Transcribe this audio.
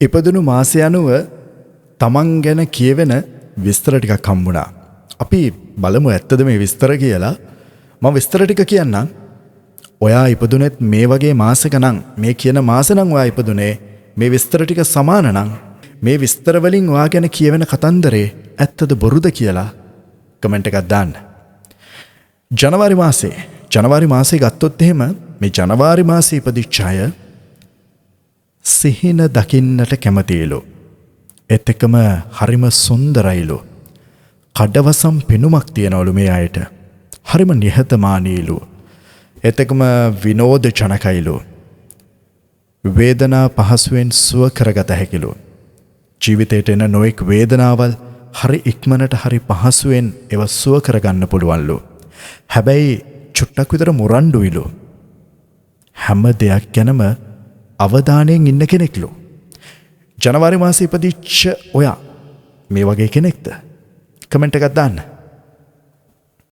ඉපදුණු මාසය අනුව තමන් ගැන කියවෙන විස්තර ටිකක් හම්බුණා. අපි බලමු ඇත්තද මේ විස්තර කියලා. මම විස්තර ටික කියන්නම්. ඔයා ඉපදුනේත් මේ වගේ මාසෙක නම් මේ කියන මාස නම් ඔයා ඉපදුනේ මේ විස්තර ටික සමාන නම් මේ විස්තර වලින් ඔයා ගැන කියවෙන කතන්දරේ ඇත්තද බොරුද කියලා කමෙන්ට් එකක් දාන්න. ජනවාරි මාසේ ගත්තොත් එහෙම මේ ජනවාරි මාසේ ඉපදිච්ච අය සිහින දකින්නට කැමතිලු. ඒත් එක්කම හරිම සුන්දරයිලු. කඩවසම් පෙනුමක් තියනවලු මේ අයට. හරිම නිහතමානීලු. ඒත් එක්කම විනෝද ජනකයිලු. වේදනා පහසුවෙන් සුව කරගත හැකිලු. ජීවිතයට එන නොඑක් වේදනාවල් හරි ඉක්මනට හරි පහසුවෙන් ඒව සුව කරගන්න පුළුවන්ලු. හැබැයි චුට්ටක් විතර මුරණ්ඩුයිලු. හැම දෙයක් ගැනම අවධානයෙන් ඉන්න කෙනෙක්ලු. ජනවාරි මාසේ ඉපදිච්ච ඔයා මේ වගේ කෙනෙක්ද? කමෙන්ට් එකක් දාන්න.